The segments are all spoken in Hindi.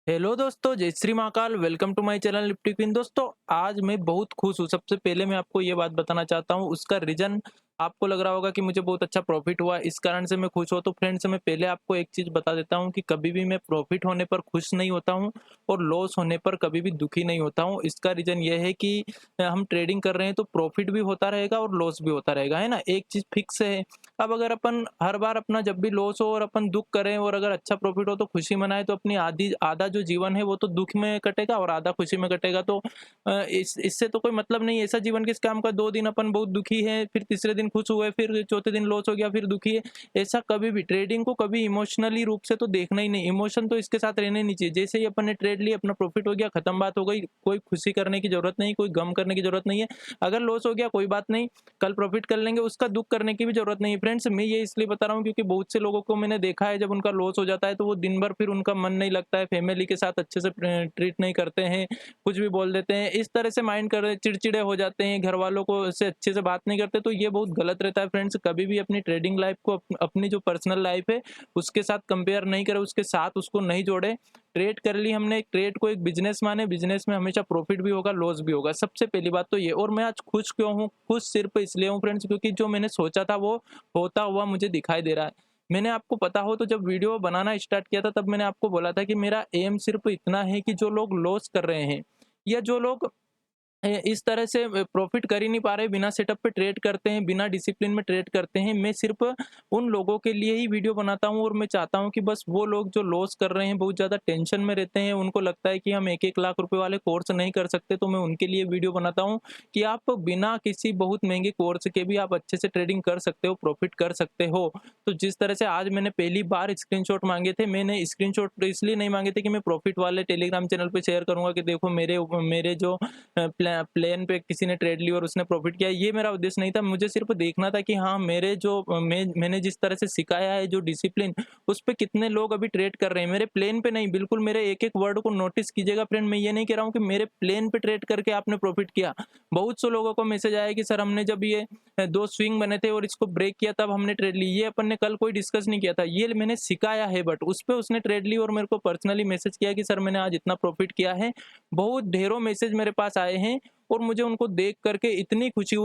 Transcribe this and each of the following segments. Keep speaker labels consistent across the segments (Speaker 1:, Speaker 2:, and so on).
Speaker 1: हेलो दोस्तों, जय Shri Mahakal. Welcome to my channel Nifty Queen. दोस्तों, आज मैं बहुत खुश हूँ। सबसे पहले मैं आपको ये बात बताना चाहता हूँ, उसका रीज़न आपको लग रहा होगा कि मुझे बहुत अच्छा प्रॉफ़िट हुआ, इस कारण से मैं खुश हूँ। तो फ्रेंड्स, मैं पहले आपको एक चीज़ बता देता हूँ कि कभी भी मैं प्रॉफ़िट होने पर खुश नहीं होता हूँ और लॉस होने पर कभी भी दुखी नहीं होता हूँ। इसका रीज़न ये है कि हम ट्रेडिंग कर रहे हैं तो प्रॉफ़िट भी होता रहेगा और लॉस भी होता रहेगा, है ना? एक चीज़ फ़िक्स है। अब अगर अपन हर बार अपना जब भी लॉस हो और अपन दुःख करें और अगर अच्छा प्रॉफ़िट हो तो खुशी मनाएँ, तो अपनी आधी आधा जो जीवन है वो तो दुःख में कटेगा और आधा खुशी में कटेगा। तो इससे तो कोई मतलब नहीं है। ऐसा जीवन किस काम का? 2 दिन अपन बहुत दुखी हैं, फिर तीसरे दिन खुश हुए, फिर चौथे दिन लॉस हो गया, फिर दुखी है। ऐसा कभी भी ट्रेडिंग को कभी इमोशनली रूप से तो देखना ही नहीं। इमोशन तो इसके साथ रहने नहीं चाहिए। जैसे ही अपन ने ट्रेड लिया, अपना प्रॉफ़िट हो गया, खत्म बात हो गई। कोई खुशी करने की ज़रूरत नहीं, कोई गम करने की ज़रूरत नहीं है। अगर लॉस हो गया कोई बात नहीं, कल प्रॉफ़िट कर लेंगे, उसका दुःख करने की भी ज़रूरत नहीं है। फ्रेंड्स, मैं ये इसलिए बता रहा हूँ क्योंकि बहुत से लोगों को मैंने देखा है, जब उनका लॉस हो जाता है तो वो दिन भर फिर उनका मन नहीं लगता है, फैमिली के साथ अच्छे से ट्रीट नहीं करते हैं, कुछ भी बोल देते हैं। इस तरह से माइंड कर चिड़चिड़े हो जाते हैं, घरवालों को से अच्छे से बात नहीं करते, तो ये बहुत गलत रहता है। फ्रेंड्स, कभी भी अपनी ट्रेडिंग लाइफ़ को अपनी जो पर्सनल लाइफ़ है उसके साथ कंपेयर नहीं करें, उसके साथ उसको नहीं जोड़ें। ट्रेड कर ली हमने, ट्रेड को एक बिज़नेस माने, बिज़नेस में हमेशा प्रॉफ़िट भी होगा, लॉस भी होगा। सबसे पहली बात तो ये। और मैं आज खुश क्यों हूँ? खुश सिर्फ़ इसलिए हूँ फ्रेंड्स, क्योंकि जो मैंने सोचा था वो होता हुआ मुझे दिखाई दे रहा है। मैंने आपको पता हो तो जब वीडियो बनाना स्टार्ट किया था तब मैंने आपको बोला था कि मेरा एम सिर्फ़ इतना है कि जो लोग लॉस कर रहे हैं या जो लोग इस तरह से प्रॉफ़िट कर ही नहीं पा रहे, बिना सेटअप पे ट्रेड करते हैं, बिना डिसिप्लिन में ट्रेड करते हैं। मैं सिर्फ़ उन लोगों के लिए ही वीडियो बनाता हूँ और मैं चाहता हूँ कि बस वो लोग जो लॉस कर रहे हैं, बहुत ज़्यादा टेंशन में रहते हैं, उनको लगता है कि हम 1-1 लाख रुपए वाले कोर्स नहीं कर सकते, तो मैं उनके लिए वीडियो बनाता हूँ कि आप बिना किसी बहुत महँगे कोर्स के भी आप अच्छे से ट्रेडिंग कर सकते हो, प्रॉफ़िट कर सकते हो। तो जिस तरह से आज मैंने पहली बार स्क्रीनशॉट माँगे थे, मैंने स्क्रीनशॉट इसलिए नहीं माँगे थे कि मैं प्रॉफ़िट वाले टेलीग्राम चैनल पे शेयर करूँगा कि देखो मेरे जो प्लेन पे किसी ने ट्रेड ली और उसने प्रॉफिट किया, ये मेरा उद्देश्य नहीं था। मुझे सिर्फ़ देखना था कि हाँ, मेरे जो मैंने जिस तरह से सिखाया है जो डिसिप्लिन, उस पे कितने लोग अभी ट्रेड कर रहे हैं। मेरे प्लेन पे नहीं, बिल्कुल मेरे एक-एक वर्ड को नोटिस कीजिएगा फ्रेंड। मैं ये नहीं कह रहा हूँ कि मेरे प्लेन पे ट्रेड करके आपने प्रॉफिट किया। बहुत से लोगों को मैसेज आया कि सर, हमने जब ये 2 स्विंग बने थे और इसको ब्रेक किया तब हमने ट्रेड ली। ये अपन ने कल कोई डिस्कस नहीं किया था। ये मैंने सिखाया है, बट उस पे उसने ट्रेड ली और मेरे को पर्सनली मैसेज किया कि सर, मैंने आज इतना प्रॉफिट किया है। बहुत ढेरों मैसेज मेरे पास आए हैं और मुझे उनको देख कर के इतनी खुशी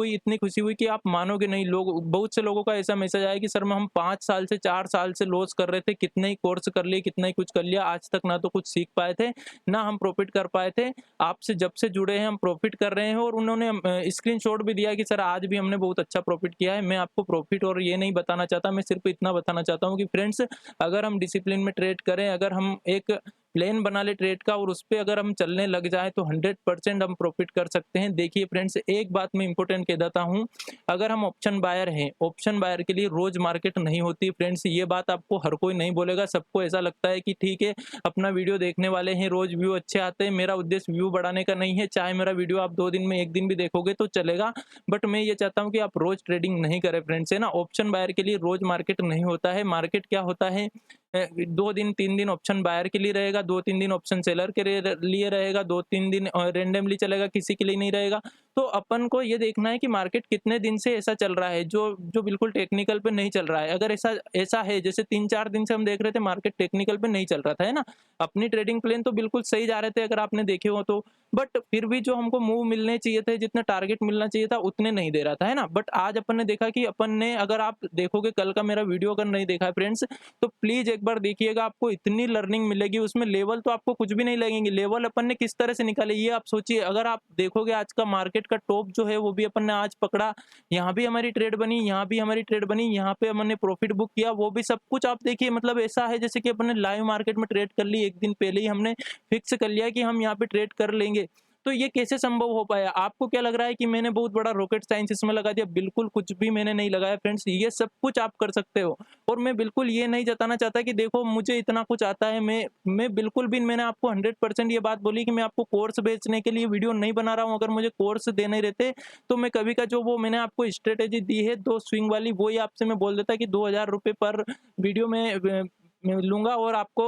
Speaker 1: हुई कि आप मानोगे नहीं। लोग, बहुत से लोगों का ऐसा मैसेज आया कि सर, हम 5 साल से 4 साल से लॉस कर रहे थे, कितने ही कोर्स कर लिए, कितना ही कुछ कर लिया, आज तक ना तो कुछ सीख पाए थे, ना हम प्रॉफ़िट कर पाए थे। आपसे जब से जुड़े हैं हम प्रॉफ़िट कर रहे हैं। और उन्होंने स्क्रीनशॉट भी दिया कि सर, आज भी हमने बहुत अच्छा प्रॉफ़िट किया है। मैं आपको प्रॉफ़िट और ये नहीं बताना चाहता, मैं सिर्फ़ इतना बताना चाहता हूँ कि फ्रेंड्स, अगर हम डिसिप्लिन में ट्रेड करें, अगर हम एक प्लान बना ले ट्रेड का और उसपे अगर हम चलने लग जाएँ तो 100% हम प्रॉफ़िट कर सकते हैं। देखिए फ्रेंड्स, एक बात मैं इम्पोर्टेंट कह देता हूँ, अगर हम ऑप्शन बायर हैं, ऑप्शन बायर के लिए रोज़ मार्केट नहीं होती फ्रेंड्स। ये बात आपको हर कोई नहीं बोलेगा। सबको ऐसा लगता है कि ठीक है, अपना वीडियो देखने वाले हैं, रोज़ व्यू अच्छे आते हैं। मेरा उद्देश्य व्यू बढ़ाने का नहीं है, चाहे मेरा वीडियो आप 2 दिन में 1 दिन भी देखोगे तो चलेगा। बट मैं ये चाहता हूँ कि आप रोज़ ट्रेडिंग नहीं करें फ्रेंड्स, है ना? ऑप्शन बायर के लिए रोज़ मार्केट नहीं होता है। मार्केट क्या होता है, 2 दिन 3 दिन ऑप्शन बायर के लिए रहेगा, 2-3 दिन ऑप्शन सेलर के लिए रहेगा, 2-3 दिन रैंडमली चलेगा, किसी के लिए नहीं रहेगा। तो अपन को ये देखना है कि मार्केट कितने दिन से ऐसा चल रहा है, जो जो बिल्कुल टेक्निकल पे नहीं चल रहा है। अगर ऐसा ऐसा है, जैसे 3-4 दिन से हम देख रहे थे मार्केट टेक्निकल पे नहीं चल रहा था, है ना? अपनी ट्रेडिंग प्लान तो बिल्कुल सही जा रहे थे, अगर आपने देखे हो तो। बट फिर भी जो हमको मूव मिलने चाहिए थे, जितना टारगेट मिलना चाहिए था, उतने नहीं दे रहा था, है ना? बट आज अपन ने देखा कि अपन ने, अगर आप देखोगे कल का मेरा वीडियो अगर नहीं देखा है फ्रेंड्स, तो प्लीज़ एक बार देखिएगा, आपको इतनी लर्निंग मिलेगी उसमें। लेवल तो आपको कुछ भी नहीं लगेंगे, लेवल अपन ने किस तरह से निकाले ये आप सोचिए। अगर आप देखोगे आज का मार्केट का टॉप जो है वो भी अपन ने आज पकड़ा, यहाँ भी हमारी ट्रेड बनी, यहाँ भी हमारी ट्रेड बनी, यहाँ पे हमने प्रॉफिट बुक किया, वो भी सब कुछ आप देखिए। मतलब ऐसा है जैसे कि अपन ने लाइव मार्केट में ट्रेड कर ली, 1 दिन पहले ही हमने फिक्स कर लिया कि हम यहाँ पे ट्रेड कर लेंगे। तो ये कैसे संभव हो पाया? आपको क्या लग रहा है कि मैंने बहुत बड़ा रॉकेट साइंस इसमें लगा दिया? बिल्कुल कुछ भी मैंने नहीं लगाया फ्रेंड्स, ये सब कुछ आप कर सकते हो। और मैं बिल्कुल ये नहीं जताना चाहता कि देखो मुझे इतना कुछ आता है। मैं बिल्कुल भी, मैंने आपको 100% ये बात बोली कि मैं आपको कोर्स बेचने के लिए वीडियो नहीं बना रहा हूँ। अगर मुझे कोर्स देने रहते तो मैं कभी का जो वो मैंने आपको स्ट्रैटेजी दी है 2 स्विंग वाली, वो ही आपसे मैं बोल देता कि ₹2000 पर वीडियो में मैं लूँगा और आपको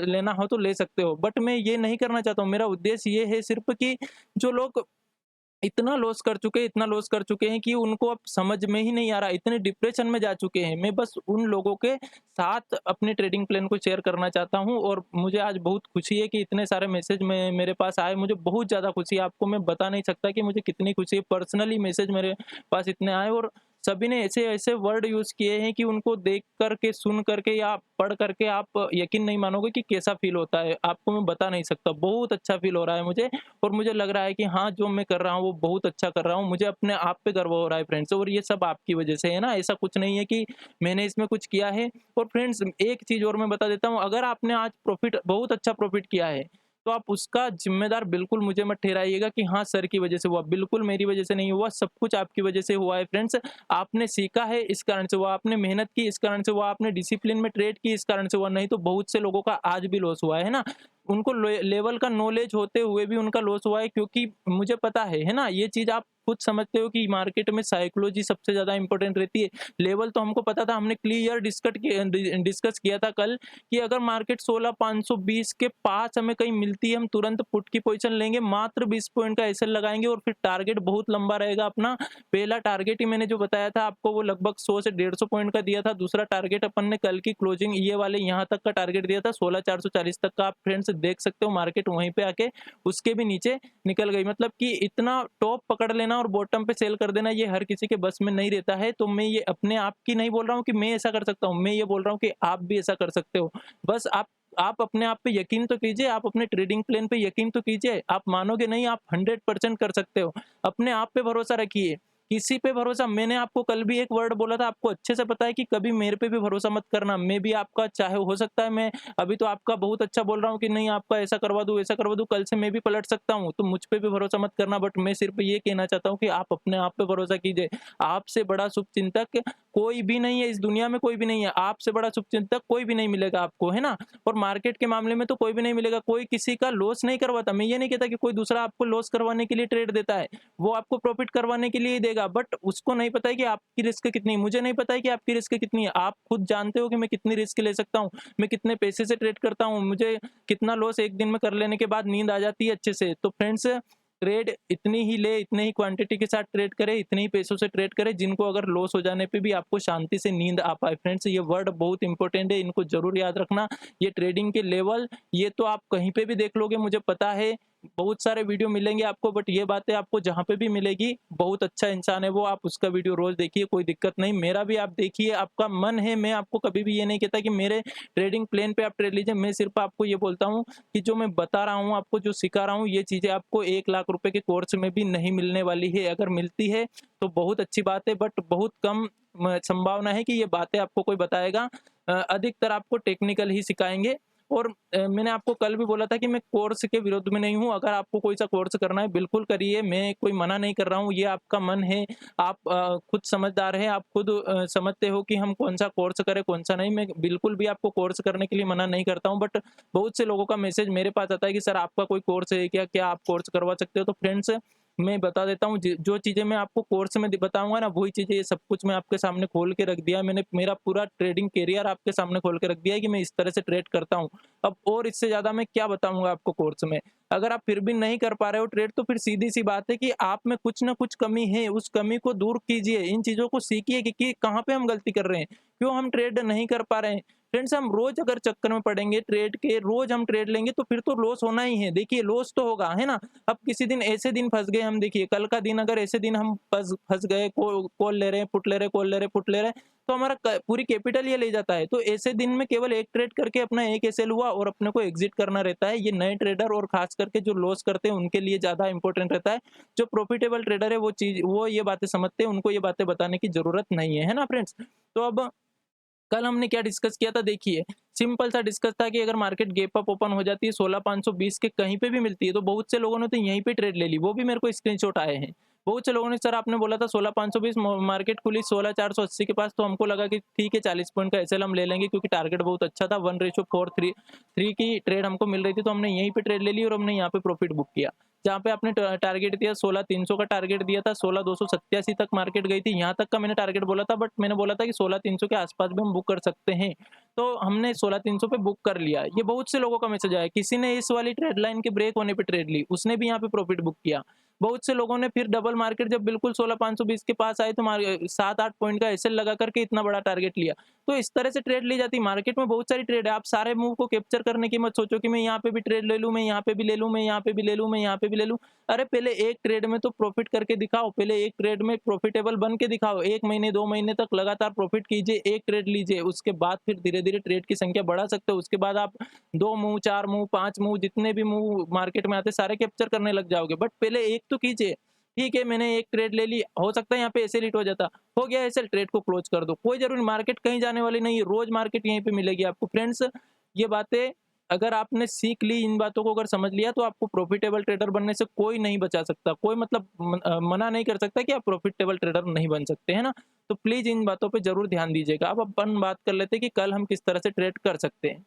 Speaker 1: लेना हो तो ले सकते हो। बट मैं ये नहीं करना चाहता हूँ। मेरा उद्देश्य ये है सिर्फ़ कि जो लोग इतना लॉस कर चुके हैं, इतना लॉस कर चुके हैं कि उनको अब समझ में ही नहीं आ रहा, इतने डिप्रेशन में जा चुके हैं। मैं बस उन लोगों के साथ अपने ट्रेडिंग प्लान को शेयर करना चाहता हूँ और मुझे आज बहुत खुशी है कि इतने सारे मैसेज में मेरे पास आए। मुझे बहुत ज़्यादा खुशी है, आपको मैं बता नहीं सकता कि मुझे कितनी खुशी है। पर्सनली मैसेज मेरे पास इतने आए और सभी ने ऐसे-ऐसे वर्ड यूज़ किए हैं कि उनको देख कर के, सुन कर के या पढ़ कर के आप यकीन नहीं मानोगे कि कैसा फ़ील होता है। आपको मैं बता नहीं सकता, बहुत अच्छा फ़ील हो रहा है मुझे। और मुझे लग रहा है कि हाँ, जो मैं कर रहा हूँ वो बहुत अच्छा कर रहा हूँ। मुझे अपने आप पे गर्व हो रहा है फ्रेंड्स, और ये सब आपकी वज़ह से है ना, ऐसा कुछ नहीं है कि मैंने इसमें कुछ किया है। और फ्रेंड्स एक चीज़ और मैं बता देता हूँ, अगर आपने आज प्रॉफ़िट बहुत अच्छा प्रॉफ़िट किया है, तो आप उसका ज़िम्मेदार बिल्कुल मुझे मत ठहराइएगा कि हाँ, सर की वज़ह से हुआ। बिल्कुल मेरी वज़ह से नहीं हुआ, सब कुछ आपकी वज़ह से हुआ है फ्रेंड्स। आपने सीखा है इस कारण से हुआ, आपने मेहनत की इस कारण से हुआ, आपने डिसिप्लिन में ट्रेड की इस कारण से हुआ, नहीं तो बहुत से लोगों का आज भी लॉस हुआ है ना? उनको लेवल का नॉलेज होते हुए भी उनका लॉस हुआ है, क्योंकि मुझे पता है ना? ये चीज़ आप खुद समझते हो कि मार्केट में साइकोलॉजी सबसे ज़्यादा इंपॉर्टेंट रहती है। लेवल तो हमको पता था, हमने क्लियर डिस्कस किया था कल कि अगर मार्केट 16,520 के पास हमें कहीं मिलती है, हम तुरंत पुट की पोज़ीशन लेंगे, मात्र 20 पॉइंट का एसएल लगाएँगे और फिर टारगेट बहुत लंबा रहेगा अपना। पहला टारगेट ही मैंने जो बताया था आपको, वो लगभग 100 से 150 पॉइंट का दिया था। दूसरा टारगेट अपन ने कल की क्लोजिंग ये वाले यहाँ तक का टारगेट दिया था, 16,440 तक का। आप फ्रेंड्स देख सकते हो मार्केट वहीं पे आके उसके भी नीचे निकल गई। मतलब कि इतना टॉप पकड़ लेना और बॉटम पे सेल कर देना, ये हर किसी के बस में नहीं रहता है। तो मैं ये अपने आप की नहीं बोल रहा हूँ कि मैं ऐसा कर सकता हूँ, मैं ये बोल रहा हूँ कि आप भी ऐसा कर सकते हो। बस आप अपने आप पे यकीन तो कीजिए, आप अपने ट्रेडिंग प्लान पे यकीन तो कीजिए। आप मानोगे नहीं, आप 100% कर सकते हो। अपने आप पे भरोसा रखिए, किसी पे भरोसा, मैंने आपको कल भी एक वर्ड बोला था, आपको अच्छे से पता है कि कभी मेरे पे भी भरोसा मत करना। मैं भी आपका, चाहे हो सकता है मैं अभी तो आपका बहुत अच्छा बोल रहा हूँ कि नहीं आपका ऐसा करवा दूँ, वैसा करवा दूँ, कल से मैं भी पलट सकता हूँ, तो मुझ पे भी भरोसा मत करना। बट मैं सिर्फ़ ये कहना चाहता हूँ कि आप अपने आप पे भरोसा कीजिए। आपसे बड़ा शुभचिंतक कोई भी नहीं है इस दुनिया में, कोई भी नहीं है। आपसे बड़ा शुभचिंतक कोई भी नहीं मिलेगा आपको, है ना? और मार्केट के मामले में तो कोई भी नहीं मिलेगा, कोई किसी का लॉस नहीं करवाता। मैं ये नहीं कहता कि कोई दूसरा आपको लॉस करवाने के लिए ट्रेड देता है। वो आपको प्रॉफ़िट करवाने के लिए ही देगा, बट उसको नहीं पता है कि आपकी रिस्क कितनी है। मुझे नहीं पता है कि आपकी रिस्क कितनी है। आप खुद जानते हो कि मैं कितनी रिस्क ले सकता हूँ, मैं कितने पैसे से ट्रेड करता हूँ, मुझे कितना लॉस एक दिन में कर लेने के बाद नींद आ जाती है अच्छे से। तो फ्रेंड्स, ट्रेड इतनी ही ले, इतने ही क्वांटिटी के साथ ट्रेड करें, इतने ही पैसों से ट्रेड करें जिनको अगर लॉस हो जाने पे भी आपको शांति से नींद आ पाए। फ्रेंड्स, ये वर्ड बहुत इंपॉर्टेंट है, इनको ज़रूर याद रखना। ये ट्रेडिंग के लेवल, ये तो आप कहीं पे भी देख लोगे, मुझे पता है। बहुत सारे वीडियो मिलेंगे आपको, बट ये बातें आपको जहाँ पे भी मिलेगी, बहुत अच्छा इंसान है वो, आप उसका वीडियो रोज़ देखिए, कोई दिक्कत नहीं। मेरा भी आप देखिए, आपका मन है, मैं आपको कभी भी ये नहीं कहता कि मेरे ट्रेडिंग प्लान पे आप ट्रेड लीजिए। मैं सिर्फ़ आपको ये बोलता हूँ कि जो मैं बता रहा हूँ, आपको जो सिखा रहा हूँ, ये चीज़ें आपको 1 लाख रुपए के कोर्स में भी नहीं मिलने वाली है। अगर मिलती है, तो बहुत अच्छी बात है, बट बहुत कम संभावना है कि ये बातें आपको कोई बताएगा। अधिकतर आपको टेक्निकल ही सिखाएँगे। और मैंने आपको कल भी बोला था कि मैं कोर्स के विरोध में नहीं हूँ, अगर आपको कोई सा कोर्स करना है बिल्कुल करिए, मैं कोई मना नहीं कर रहा हूँ, ये आपका मन है। आप खुद समझदार हैं, आप खुद समझते हो कि हम कौन-सा कोर्स करें, कौन-सा नहीं। मैं बिल्कुल भी आपको कोर्स करने के लिए मना नहीं करता हूँ, बट बहुत से लोगों का मैसेज मेरे पास आता है कि सर आपका कोई कोर्स है क्या? क्या आप कोर्स करवा सकते हो? तो फ्रेंड्स, मैं बता देता हूँ, जो चीज़ें मैं आपको कोर्स में बताऊँगा ना, वही चीज़ें, ये सब कुछ मैं आपके सामने खोल के रख दिया है। मैंने मेरा पूरा ट्रेडिंग करियर आपके सामने खोल के रख दिया है कि मैं इस तरह से ट्रेड करता हूँ। अब और इससे ज़्यादा मैं क्या बताऊँगा आपको कोर्स में? अगर आप फिर भी नहीं कर पा रहे हो ट्रेड, तो फिर सीधी-सी बात है कि आप में कुछ न कुछ कमी है, उस कमी को दूर कीजिए। इन चीज़ों को सीखिए कि कहाँ पे हम गलती कर रहे हैं, क्यों हम ट्रेड नहीं कर पा रहे हैं। फ्रेंड्स, हम रोज़ अगर चक्कर में पड़ेंगे ट्रेड के, रोज़ हम ट्रेड लेंगे, तो फिर तो लॉस होना ही है। देखिए, लॉस तो होगा, है ना? अब किसी दिन ऐसे दिन फँस गए हम, देखिए कल का दिन अगर ऐसे दिन हम फँस फँस गए, कॉल ले रहे हैं, पुट ले रहे हैं, कॉल ले रहे हैं, पुट ले रहे हैं, तो हमारा क पूरी कैपिटल ये ले जाता है। तो ऐसे दिन में केवल एक ट्रेड करके अपना एक एसएल हुआ और अपने को एग्ज़िट करना रहता है। ये नए ट्रेडर और ख़ास करके जो लॉस करते हैं उनके लिए ज़्यादा इम्पोर्टेंट रहता है। जो प्रॉफ़िटेबल ट्रेडर है वो ये बातें समझते हैं, उनको ये बातें बताने की ज़रूरत नहीं है। है ना फ्रेंड्स? तो अब कल हमने क्या डिस्कस किया था देखिए, सिंपल सा डिस्कस था कि अगर मार्केट गैप अप ओपन हो जाती है 16,520 के कहीं पे भी मिलती है, तो बहुत से लोगों ने तो यहीं पे ट्रेड ले ली, वो भी मेरे को स्क्रीनशॉट आए हैं। बहुत से लोगों ने, सर आपने बोला था 16,520, मार्केट खुली 16,480 के पास, तो हमको लगा कि ठीक है 40 पॉइंट का एसएल हम ले लेंगे क्योंकि टारगेट बहुत अच्छा था, 1:4 की ट्रेड हमको मिल रही थी, तो हमने यहीं पे ट्रेड ले ली और हमने यहाँ पे प्रॉफिट बुक किया। जहाँ पे आपने टारगेट दिया 16,300 का टारगेट दिया था, 16,287 तक मार्केट गई थी, यहाँ तक का मैंने टारगेट बोला था, बट मैंने बोला था कि 16,300 के आसपास भी हम बुक कर सकते हैं। तो हमने 16,300 पे बुक कर लिया। ये बहुत से लोगों का मैसेज आया, किसी ने इस वाली ट्रेड लाइन के ब्रेक होने पे ट्रेड ली, उसने भी यहाँ पे प्रॉफिट बुक किया। बहुत से लोगों ने फिर डबल मार्केट जब बिल्कुल 16,520 के पास आई तो 7-8 पॉइंट का एसएल लगा करके इतना बड़ा टारगेट लिया। तो इस तरह से ट्रेड ली जाती है। मार्केट में बहुत सारी ट्रेड है, आप सारे मूव को कैप्चर करने की मत सोचो कि मैं यहाँ पे भी ट्रेड ले लूँ, मैं यहाँ पे भी ले लूँ, मैं यहाँ पे भी ले लूँ, मैं यहाँ पे भी ले लूँ। अरे पहले एक ट्रेड में तो प्रॉफिट करके दिखाओ, पहले एक ट्रेड में प्रॉफिटेबल बन के दिखाओ। 1 महीने 2 महीने तक लगातार प्रॉफिट कीजिए, एक ट्रेड लीजिए, उसके बाद फिर धीरे-धीरे ट्रेड की संख्या बढ़ा सकते हो। उसके बाद आप 2 मूव, 4 मूव, 5 मूव, जितने भी मूव मार्केट में आते हैं सारे कैप्चर करने लग जाओगे। बट पहले एक तो कीजिए। ठीक है, मैंने एक ट्रेड ले ली, हो सकता है यहाँ पे एसएल हिट हो जाता, हो गया एसएल, ट्रेड को क्लोज कर दो। कोई ज़रूरी मार्केट कहीं जाने वाली नहीं है, रोज़ मार्केट यहीं पे मिलेगी आपको। फ्रेंड्स, ये बातें अगर आपने सीख ली, इन बातों को अगर समझ लिया, तो आपको प्रॉफिटेबल ट्रेडर बनने से कोई नहीं बचा सकता। कोई मतलब मना नहीं कर सकता कि आप प्रॉफिटेबल ट्रेडर नहीं बन सकते, है ना? तो प्लीज़ इन बातों पे ज़रूर ध्यान दीजिएगा। अब अपन बात कर लेते हैं कि कल हम किस तरह से ट्रेड कर सकते हैं।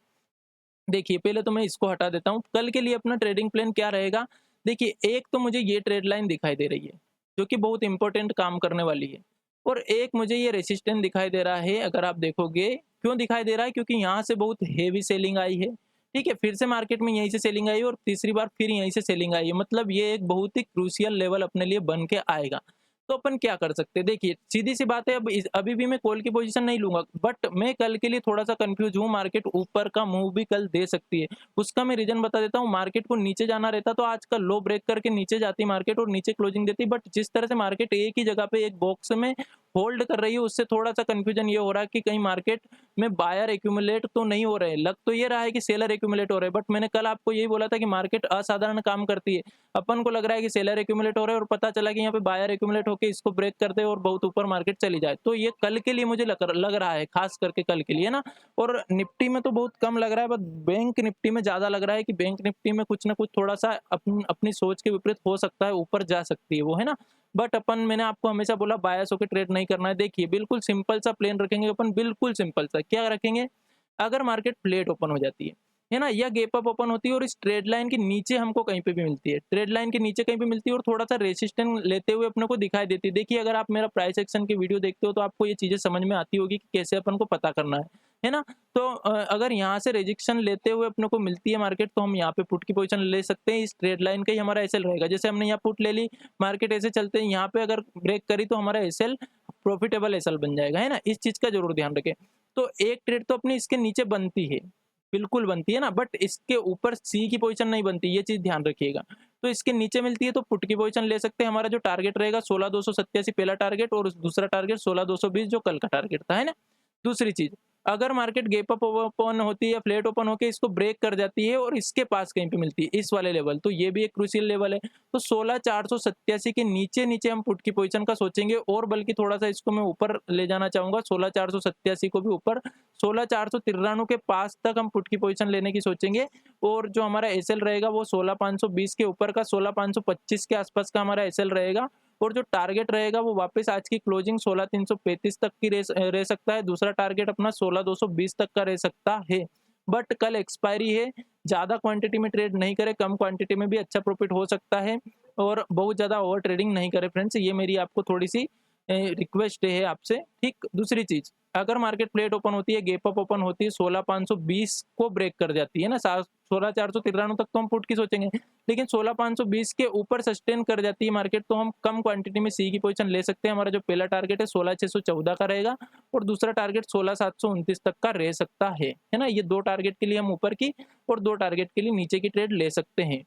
Speaker 1: देखिए, पहले तो मैं इसको हटा देता हूँ। कल के लिए अपना ट्रेडिंग प्लान क्या रहेगा? देखिए, एक तो मुझे ये ट्रेड लाइन दिखाई दे रही है, जो कि बहुत इम्पोर्टेंट काम करने वाली है। और एक मुझे ये रेजिस्टेंस दिखाई दे रहा है, अगर आप देखोगे, क्यों दिखाई दे रहा है? क्योंकि यहाँ से बहुत हेवी सेलिंग आई है, ठीक है? फिर से मार्केट में यहीं से सेलिंग आई है और तीसरी बार फिर यहीं से सेलिंग आई है। मतलब ये एक बहुत ही क्रूशियल लेवल अपने लिए बन के आएगा। तो अपन क्या कर सकते हैं? देखिए, सीधी-सी बात है, अभी भी मैं कॉल की पोज़ीशन नहीं लूँगा, बट मैं कल के लिए थोड़ा-सा कन्फ्यूज़ हूँ, मार्केट ऊपर का मूव भी कल दे सकती है। उसका मैं रीज़न बता देता हूँ, मार्केट को नीचे जाना रहता तो आज का लो ब्रेक करके नीचे जाती मार्केट और नीचे क्लोजिंग देती, बट जिस तरह से मार्केट एक ही जगह पे एक बॉक्स में होल्ड कर रही है, उससे थोड़ा-सा कन्फ्यूज़न ये हो रहा है कि कहीं मार्केट में बायर एक्यूमुलेट तो नहीं हो रहे हैं। लग तो ये रहा है कि सेलर एक्यूमुलेट हो रहे हैं, बट मैंने कल आपको यही बोला था कि मार्केट असाधारण काम करती है। अपन को लग रहा है कि सेलर एक्यूमुलेट हो रहे हैं और पता चला कि यहाँ पे बायर एक्यूमुलेट होके इसको ब्रेक कर दे और बहुत ऊपर मार्केट चली जाए। तो ये कल के लिए मुझे लग रहा है, खास करके कल के लिए ना। और निफ्टी में तो बहुत कम लग रहा है, बट बैंक निफ्टी में ज़्यादा लग रहा है कि बैंक निफ्टी में कुछ ना कुछ थोड़ा-सा अपनी सोच के विपरीत हो सकता है, ऊपर जा सकती है वो, है ना? बट मैंने आपको हमेशा बोला बायस होके ट्रेड नहीं करना है। देखिए, बिल्कुल सिंपल सा प्लेन रखेंगे अपन, बिल्कुल सिंपल सा। क्या रखेंगे? अगर मार्केट फ्लैट ओपन हो जाती है ना? या गैप अप ओपन होती है और इस ट्रेड लाइन के नीचे हमको कहीं पे भी मिलती है। ट्रेड लाइन के नीचे कहीं पे मिलती है और थोड़ा-सा रेजिस्टेंस लेते हुए अपने को दिखाई देती है। देखिए, अगर आप मेरा प्राइस एक्शन की वीडियो देखते हो तो आपको ये चीज़ें समझ में आती होगी कि कैसे अपन को पता करना है ना? तो अगर यहाँ से रिजेक्शन लेते हुए अपने को मिलती है मार्केट, तो हम यहाँ पे पुट की पोज़ीशन ले सकते हैं। इस ट्रेड लाइन का ही हमारा एसएल रहेगा। जैसे हमने यहाँ पुट ले ली, मार्केट ऐसे चलते हैं, यहाँ पे अगर ब्रेक करी तो हमारा एसएल प्रॉफिटेबल एसएल बन जाएगा, है ना? इस चीज़ का ज़रूर ध्यान रखें। तो एक ट्रेड तो अपनी इसके नीचे बनती है, बिल्कुल बनती है ना, बट इसके ऊपर सी की पोज़ीशन नहीं बनती, ये चीज़ ध्यान रखिएगा। तो इसके नीचे मिलती है तो पुट की पोज़ीशन ले सकते हैं। हमारा जो टारगेट रहेगा 16,287 पहला टारगेट और दूसरा टारगेट 16,220 जो कल का टारगेट था, है ना? दूसरी चीज़, अगर मार्केट गैप अप ओपन होती है या फ्लैट ओपन होके इसको ब्रेक कर जाती है और इसके पास कहीं पे मिलती है, इस वाले लेवल, तो ये भी एक क्रूशियल लेवल है। तो 16,487 के नीचे-नीचे हम पुट की पोज़ीशन का सोचेंगे और बल्कि थोड़ा-सा इसको मैं ऊपर ले जाना चाहूँगा, 16,487 को भी ऊपर 16,493 के पास तक हम पुट की पोज़ीशन लेने की सोचेंगे और जो हमारा एसएल रहेगा वो 16,520 के ऊपर का 16,525 के आसपास का हमारा एसएल रहेगा और जो टारगेट रहेगा वो वापस आज की क्लोजिंग 16,335 तक की रह सकता है। दूसरा टारगेट अपना 16,220 तक का रह सकता है। बट कल एक्सपायरी है, ज़्यादा क्वांटिटी में ट्रेड नहीं करें, कम क्वांटिटी में भी अच्छा प्रॉफिट हो सकता है और बहुत ज़्यादा ओवर ट्रेडिंग नहीं करें फ्रेंड्स, ये मेरी आपको थोड़ी-सी रिक्वेस्ट है आपसे। ठीक, दूसरी चीज़, अगर मार्केट फ्लैट ओपन होती है, गैप अप ओपन होती है, 16,520 को ब्रेक कर जाती है ना, सा 16,493 तक तो हम पुट की सोचेंगे, लेकिन 16,520 के ऊपर सस्टेन कर जाती है मार्केट, तो हम कम क्वांटिटी में सी की पोजीशन ले सकते हैं। हमारा जो पहला टारगेट है 16,614 का रहेगा और दूसरा टारगेट 16,729 तक का रह सकता है ना? ये 2 टारगेट के लिए हम ऊपर की और 2 टारगेट के लिए नीचे की ट्रेड ले सकते हैं।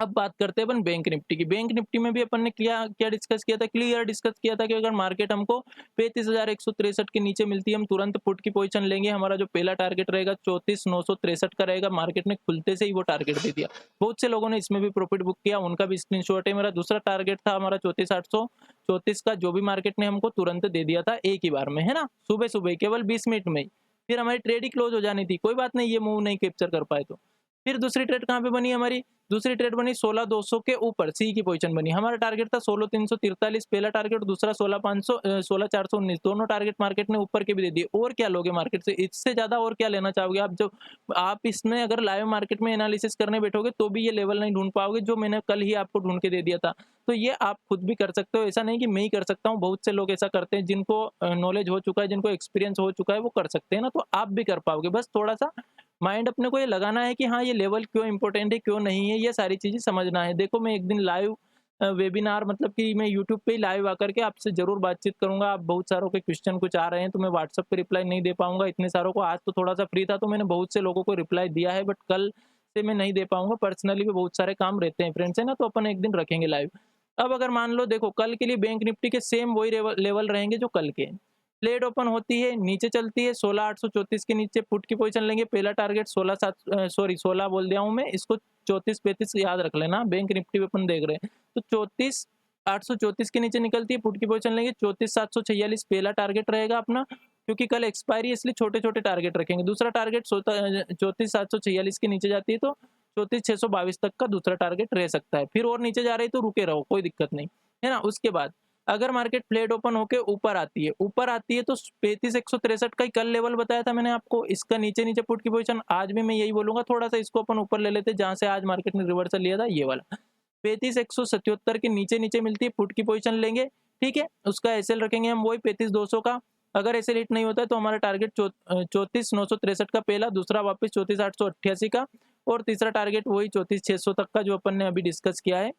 Speaker 1: अब बात करते हैं अपन बैंक निफ्टी की। बैंक निफ्टी में भी अपन ने क्या क्या डिस्कस किया था? क्लियर डिस्कस किया था कि अगर मार्केट हमको 35,163 के नीचे मिलती है, हम तुरंत पुट की पोजीशन लेंगे। हमारा जो पहला टारगेट रहेगा 34,963 का रहेगा। मार्केट ने खुलते से ही वो टारगेट दे दिया। बहुत से लोगों ने इसमें भी प्रॉफिट बुक किया, उनका भी स्क्रीनशॉट है। मेरा दूसरा टारगेट था हमारा 34,834 का, जो भी मार्केट ने हमको तुरंत दे दिया था एक ही बार में, है ना? सुबह-सुबह केवल 20 मिनट में ही। फिर हमारी ट्रेड ही क्लोज हो जानी थी। कोई बात नहीं, ये मूव नहीं कैप्चर कर पाए तो। फिर दूसरी ट्रेड कहाँ पे बनी हमारी? दूसरी ट्रेड बनी 16,200 के ऊपर, सी की पोजीशन बनी। हमारा टारगेट था 16,343 पहला टारगेट, दूसरा 16,419 दोनों टारगेट मार्केट ने ऊपर के भी दे दिए। और क्या लोगे मार्केट से? इससे ज़्यादा और क्या लेना चाहोगे आप? जो आप इसमें अगर लाइव मार्केट में एनालिसिस करने बैठोगे तो भी ये लेवल नहीं ढूँढ पाओगे जो मैंने कल ही आपको ढूँढ के दे दिया था। तो ये आप खुद भी कर सकते हो, ऐसा नहीं कि मैं ही कर सकता हूँ, बहुत से लोग ऐसा करते हैं जिनको नॉलेज हो चुका है, जिनको एक्सपीरियंस हो चुका है, वो कर सकते हैं ना, तो आप भी कर पाओगे। बस थोड़ा-सा माइंड अपने को ये लगाना है कि हाँ, ये लेवल क्यों इम्पोर्टेंट है, क्यों नहीं है, ये सारी चीज़ें समझना है। देखो, मैं एक दिन लाइव वेबिनार मतलब कि मैं यूट्यूब पे ही लाइव आकर के आपसे ज़रूर बातचीत करूँगा। आप बहुत सारों के क्वेश्चन कुछ आ रहे हैं, तो मैं व्हाट्सएप पे रिप्लाई नहीं दे पाऊँगा इतने सारों को। आज तो थोड़ा-सा फ्री था, तो मैंने बहुत से लोगों को रिप्लाई दिया है, बट कल से मैं नहीं दे पाऊँगा। पर्सनली भी बहुत सारे काम रहते हैं फ्रेंड्स, है ना? तो अपन एक दिन रखेंगे लाइव। अब अगर मान लो देखो, कल के लिए बैंक निफ्टी के सेम वही लेवल रहेंगे जो कल के। प्लेट ओपन होती है, नीचे चलती है, 16,834 के नीचे पुट की पोज़ीशन लेंगे। पहला टारगेट 16 बोल दिया हूँ मैं, इसको 34-35 याद रख लेना। बैंक निफ्टी पे अपन देख रहे हैं। तो 34,834 के नीचे निकलती है, पुट की पोज़ीशन लेंगे। 34,746 पहला टारगेट रहेगा अपना, क्योंकि कल एक्सपायरी है इसलिए छोटे-छोटे टारगेट रखेंगे। दूसरा टारगेट 34,746 के नीचे जाती है तो 34,622 तक का दूसरा टारगेट रह सकता है। फिर और नीचे जा रही है तो रुके रहो, कोई दिक्कत नहीं, है ना? उसके बाद अगर मार्केट फ्लैट ओपन होके ऊपर आती है तो 35,163 का ही कल लेवल बताया था मैंने आपको। इसका नीचे-नीचे पुट की पोज़ीशन आज भी मैं यही बोलूँगा, थोड़ा-सा इसको अपन ऊपर ले लेते हैं जहाँ से आज मार्केट ने रिवर्सल लिया था, ये वाला। 35,177 के नीचे-नीचे मिलती है, पुट की पोज़ीशन लेंगे, ठीक है? उसका एसएल रखेंगे हम वही 35,200 का। अगर एसएल हिट नहीं होता है तो हमारा टारगेट 34,963 का पहला, दूसरा वापस 34,888 का और तीसरा टारगेट वही 34,600 तक का जो अपन ने अभी डिस्कस किया है,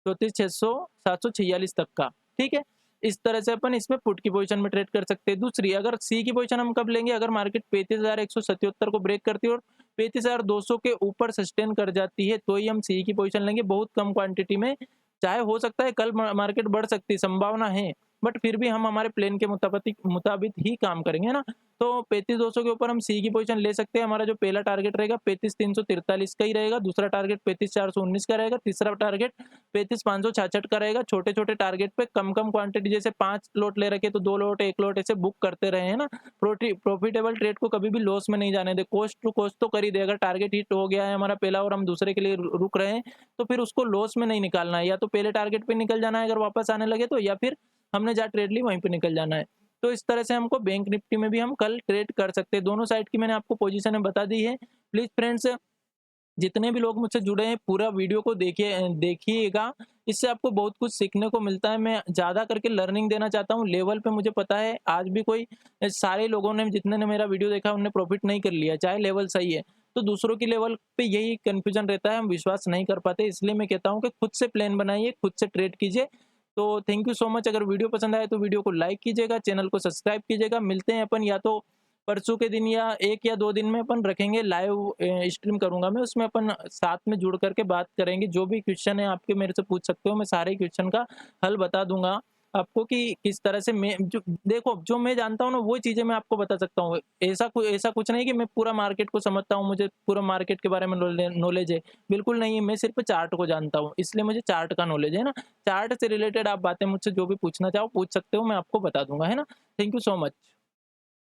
Speaker 1: 34,600 746 तक का, ठीक है? इस तरह से अपन इसमें पुट की पोज़ीशन में ट्रेड कर सकते हैं। दूसरी अगर सी की पोज़ीशन हम कब लेंगे? अगर मार्केट 35,177 को ब्रेक करती है और 35,200 के ऊपर सस्टेन कर जाती है, तो ही हम सी की पोज़ीशन लेंगे, बहुत कम क्वांटिटी में। चाहे हो सकता है कल मार्केट बढ़ सकती है, संभावना है, बट फिर भी हम हमारे प्लान के मुताबिक ही काम करेंगे, है ना? तो 35,200 के ऊपर हम सी की पोज़ीशन ले सकते हैं। हमारा जो पहला टारगेट रहेगा 35,343 का ही रहेगा, दूसरा टारगेट 35,419 का रहेगा, तीसरा टारगेट 35,566 का रहेगा। छोटे-छोटे टारगेट पे कम-कम क्वांटिटी, जैसे 5 लॉट ले रखे तो 2 लॉट, 1 लॉट ऐसे बुक करते रहे, है ना? प्रॉफिटेबल ट्रेड को कभी भी लॉस में नहीं जाने दें। कॉस्ट टू कॉस्ट तो कर ही दें। अगर टारगेट हिट हो गया है हमारा पहला और हम दूसरे के लिए रुक रहे हैं, तो फिर उसको लॉस में नहीं निकालना है। या तो पहले टारगेट पे निकल जाना है अगर वापस आने लगे तो, या फिर हमने जहाँ ट्रेड ली वहीं पे निकल जाना है। तो इस तरह से हमको बैंक निफ्टी में भी हम कल ट्रेड कर सकते हैं। दोनों साइड की मैंने आपको पोजीशनें बता दी है। प्लीज़ फ्रेंड्स, जितने भी लोग मुझसे जुड़े हैं पूरा वीडियो को देखिएगा। इससे आपको बहुत कुछ सीखने को मिलता है। मैं ज़्यादा करके लर्निंग देना चाहता हूँ। लेवल पे मुझे पता है आज भी कोई सारे लोगों ने, जितने ने मेरा वीडियो देखा, उन्होंने प्रॉफ़िट नहीं कर लिया, चाहे लेवल सही है। तो दूसरों की लेवल पे यही कन्फ्यूज़न रहता है, हम विश्वास नहीं कर पाते। इसलिए मैं कहता हूँ कि खुद से प्लान बनाइए, खुद से ट्रेड कीजिए। तो थैंक यू सो मच। अगर वीडियो पसंद आए तो वीडियो को लाइक कीजिएगा, चैनल को सब्सक्राइब कीजिएगा। मिलते हैं अपन या तो परसों के दिन या 1 या 2 दिन में अपन रखेंगे लाइव, स्ट्रीम करूँगा मैं, उसमें अपन साथ में जुड़ करके बात करेंगे। जो भी क्वेश्चन है आपके मेरे से पूछ सकते हो, मैं सारे क्वेश्चन का हल बता दूँगा आपको कि किस तरह से मैं जो देखो, जो मैं जानता हूँ ना वो चीज़ें मैं आपको बता सकता हूँ। ऐसा कुछ नहीं कि मैं पूरा मार्केट को समझता हूँ, मुझे पूरा मार्केट के बारे में नॉलेज है, बिल्कुल नहीं है। मैं सिर्फ़ चार्ट को जानता हूँ, इसलिए मुझे चार्ट का नॉलेज है ना। चार्ट से रिलेटेड आप बातें मुझसे जो भी पूछना चाहो पूछ सकते हो, मैं आपको बता दूँगा, है ना। Thank you so much.